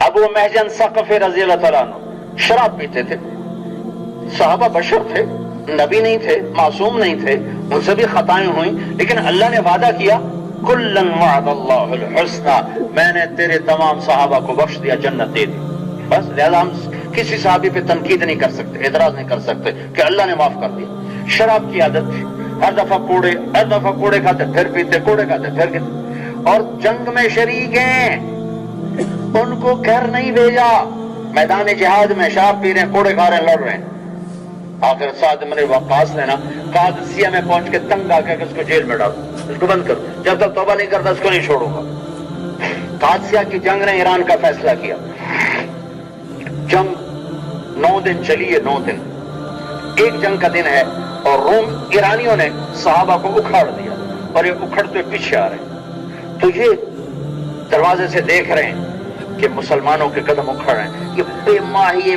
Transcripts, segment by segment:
ابو محجن ثقفی رضی اللہ تعالیٰ عنہ شراب پیتے تھے. صحابہ بشر تھے، نبی نہیں تھے، معصوم نہیں تھے، ان سے بھی خطائیں ہوئیں، لیکن اللہ نے وعدہ کیا کلن وعد اللہ الحسنى، میں نے تیرے تمام صحابہ کو بخش دیا، جنت دے دی. بس لہذا ہم کسی صحابی پہ تنقید نہیں کر سکتے، اعتراض نہیں کر سکتے کہ اللہ نے معاف کر دیا. شراب کی عادت تھی، ہر دفعہ کوڑے کھاتے، پھر پیتے، کوڑے کھاتے پھر پیتے، اور جنگ میں شریک ہیں، ان کو گھر نہیں بھیجا، میدان جہاد میں شراب پی رہے ہیں، کوڑے کھا رہے ہیں، لڑ رہے ہیں. آخر سعد بن وقاص نے نا قادسیہ میں پہنچ کے تنگ آ کے اس کو جیل میں ڈالو، اس کو بند کر، جب تک توبہ نہیں کرتا اس کو نہیں چھوڑوں گا. قادسیہ کی جنگ نے ایران کا فیصلہ کیا. جنگ 9 دن چلی ہے، 9 دن، ایک جنگ کا دن ہے، اور روم ایرانیوں نے صحابہ کو اکھاڑ دیا اور یہ اکھڑتے پیچھے آ رہے ہیں. تو یہ دروازے سے دیکھ رہے ہیں کہ مسلمانوں کے قدم اکھڑ رہے ہیں، یہ بے ماہی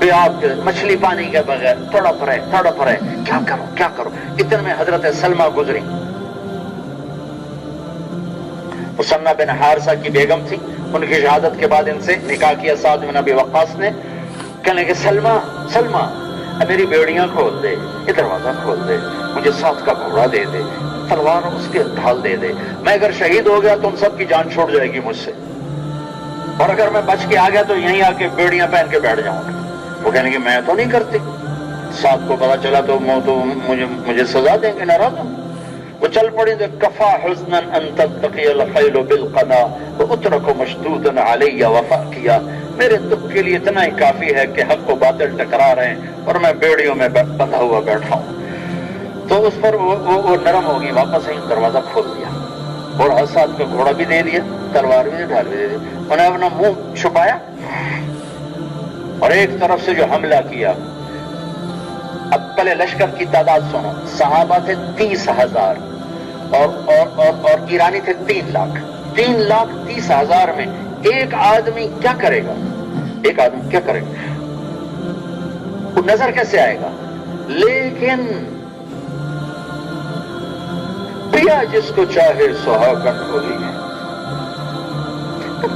بے آب مچھلی پانی کے بغیر تڑپ رہے، کیا کرو. اتنے میں حضرت سلمہ گزری، مسنہ بن حارثہ کی بیگم تھی. ان کی شہادت کے بعد ان سے نکاح کیا سعد بن ابی وقاص نے. کہنے کہ سلمہ میری بیڑیاں کھول دے، یہ دروازہ کھول دے، مجھے ساتھ کا گھوڑا دے دے، تلوار اس کے ڈھال دے دے، میں اگر شہید ہو گیا تو ان سب کی جان چھوڑ جائے گی مجھ سے، اور اگر میں بچ کے آ گیا تو یہیں آ کے بیڑیاں پہن کے بیٹھ جاؤں گا. وہ کہنے کہ میں تو نہیں کرتی. ساتھ کو پتا چلا تو مجھے سزا دیں گے، ناراض ہوں. وہ چل پڑی تو کفا حسنا ان تلتقی الخیل بالقنا واترک مشدودا علی وفا کیا، میرے دکھ کے لیے اتنا ہی کافی ہے کہ حق و باطل ٹکرا رہے ہیں اور میں بیڑیوں میں بندھا ہوا بیٹھا ہوں. تو اس پر وہ نرم ہوگی، واپس ہی دروازہ کھول دیا اور حساد کا گھوڑا بھی دے دیا، تلوار بھی ڈھال بھی دے دی. انہیں اپنا منہ چھپایا اور ایک طرف سے جو حملہ کیا. اب پہلے لشکر کی تعداد سنو، صحابہ تھے 30,000 اور ایرانی تھے 3 لاکھ. 3,30,000 میں ایک آدمی کیا کرے گا؟ وہ نظر کیسے آئے گا؟ لیکن پیا جس کو چاہے سہاگن ہوئی ہے،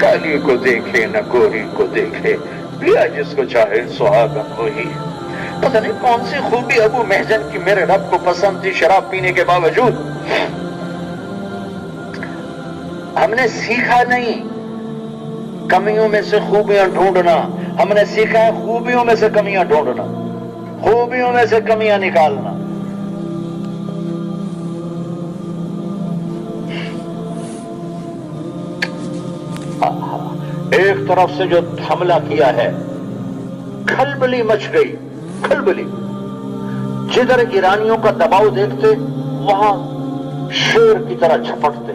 کالی کو دیکھے نہ گوری کو دیکھے، پیا جس کو چاہے سہاگن ہوئی ہے. پتہ نہیں کون سی خوبی ابو محجن کی میرے رب کو پسند تھی شراب پینے کے باوجود. ہم نے سیکھا نہیں کمیوں میں سے خوبیاں ڈھونڈنا، ہم نے سیکھا ہے خوبیوں میں سے کمیاں ڈھونڈنا، خوبیوں میں سے کمیاں نکالنا. ایک طرف سے جو حملہ کیا ہے، کھلبلی مچ گئی، کھلبلی. جدھر ایرانیوں کا دباؤ دیکھتے وہاں شیر کی طرح جھپٹتے.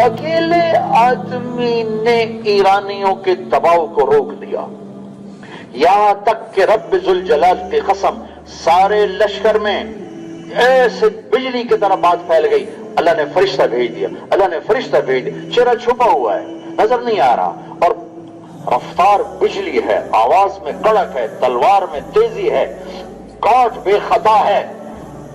اکیلے آدمی نے ایرانیوں کے دباؤ کو روک دیا، یہاں تک کہ رب ذوالجلال کی قسم سارے لشکر میں ایسے بجلی کی طرح بات پھیل گئی. اللہ نے فرشتہ بھیج دیا، چہرہ چھپا ہوا ہے، نظر نہیں آ رہا، اور رفتار بجلی ہے، آواز میں کڑک ہے، تلوار میں تیزی ہے، کاٹ بے خطا ہے.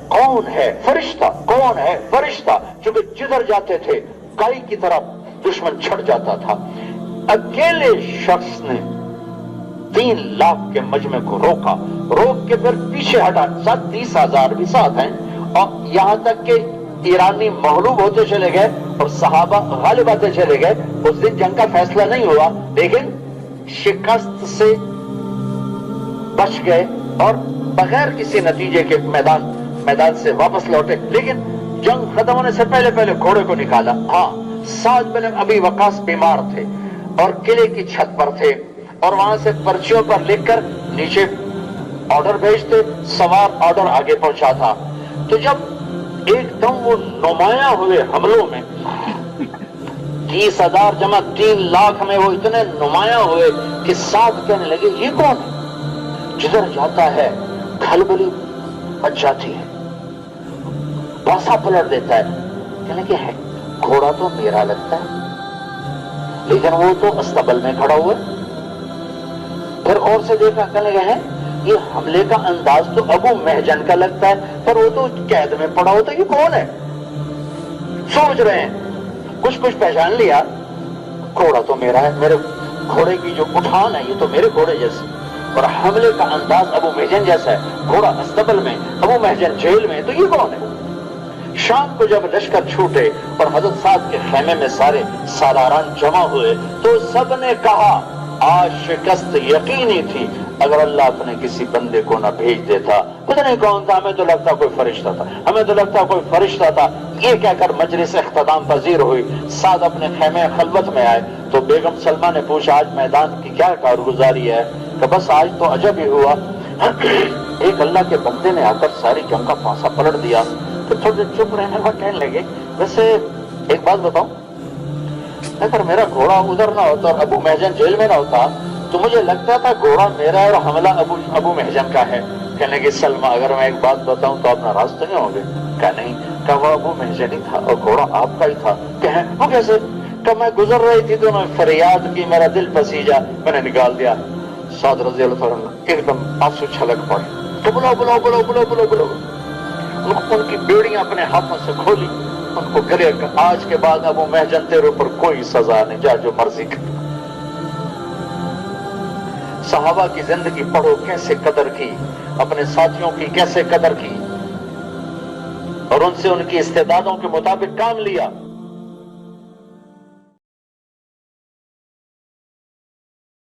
کون ہے فرشتہ؟ چونکہ جدھر جاتے تھے کائی کی طرف دشمن چھڑ جاتا تھا. اکیلے شخص نے 3 لاکھ کے مجمع کو روک کے پھر پیچھے ہٹا. 30,000 بھی ساتھ ہیں، اور یہاں تک کہ ایرانی مغلوب ہوتے چلے گئے اور صحابہ غالب آتے چلے گئے. اس دن جنگ کا فیصلہ نہیں ہوا، لیکن شکست سے بچ گئے اور بغیر کسی نتیجے کے میدان سے واپس لوٹے. لیکن جنگ ختم ہونے سے پہلے گھوڑے کو نکالا. ہاں، سعد بن ابی وقاص بیمار تھے اور قلعے کی چھت پر تھے، اور وہاں سے پرچیوں پر لکھ کر نیچے آرڈر بھیجتے، سوار آرڈر آگے پہنچا تھا. تو جب ایک دم وہ نمایاں ہوئے حملوں میں، 30,000 جمع 3 لاکھ میں وہ اتنے نمایاں ہوئے کہ سعد کہنے لگے یہ کون ہے؟ جدھر جاتا ہے کھلبلی مچ جاتی ہے، پاسا پلٹ دیتا ہے. کہنے کہ ہے گھوڑا تو میرا لگتا ہے، لیکن وہ تو استبل میں کھڑا ہوا. پھر اور سے دیکھا، کہنے لگے ہیں یہ حملے کا انداز تو ابو محجن کا لگتا ہے، پر وہ تو قید میں پڑا ہوتا ہے، یہ کون ہے؟ سوچ رہے ہیں، کچھ پہچان لیا. گھوڑا تو میرا ہے، میرے گھوڑے کی جو اٹھان ہے یہ تو میرے گھوڑے جیسے، اور حملے کا انداز ابو محجن جیسا ہے، گھوڑا استبل میں، ابو محجن جیل میں، تو یہ کون ہے؟ شام کو جب لشکر چھوٹے اور حضرت سعد کے خیمے میں سارے سالاران جمع ہوئے تو سب نے کہا آج شکست یقینی تھی، اگر اللہ اپنے کسی بندے کو نہ بھیج دیتا۔ پتہ نہیں کون تھا، ہمیں تو لگتا کوئی فرشتہ تھا، ہمیں تو لگتا کوئی فرشتہ تھا۔ یہ کہہ کر مجلس اختتام پذیر ہوئی، سعد اپنے خیمے خلوت میں آئے تو بیگم سلمہ نے پوچھا آج میدان کی کیا کارگزاری ہے؟ کہ بس آج تو عجب ہی ہوا، ایک اللہ کے بندے نے آ کر ساری جنگ کا پانسا پلٹ دیا۔ تو تھوڑے چپ رہنے کو کہنے لگے ویسے ایک بات بتاؤں، اگر میرا گھوڑا ادھر نہ ہوتا اور ابو محجن جیل میں نہ ہوتا تو مجھے لگتا تھا گھوڑا میرا ہے اور حملہ ابو محجن کا ہے۔ کہنے لگے سلمہ اگر میں ایک بات بتاؤں تو آپ ناراض تو نہیں ہوں گے؟ کہا نہیں، کہ وہ ابو محجن ہی تھا اور گھوڑا آپ کا ہی تھا۔ کہیں وہ کیسے؟ کہ میں گزر رہی تھی تو میں فریاد کی، میرا دل پسیجا، میں نے نکال دیا۔ سعد رضی اللہ عنہ ایک دم آنسو چھلک پڑے تو بلاؤ بلاؤ بلاؤ بلاؤ بلاؤ بلاؤ، ان کی بیڑیاں اپنے ہاتھوں سے کھولی، ان کو گلے کہ آج کے بعد ابو محجن تیرے اوپر کوئی سزا نہیں، جا جو مرضی کر۔ صحابہ کی زندگی پڑھو کیسے قدر کی، اپنے ساتھیوں کی کیسے قدر کی، اور ان سے ان کی استعدادوں کے مطابق کام لیا۔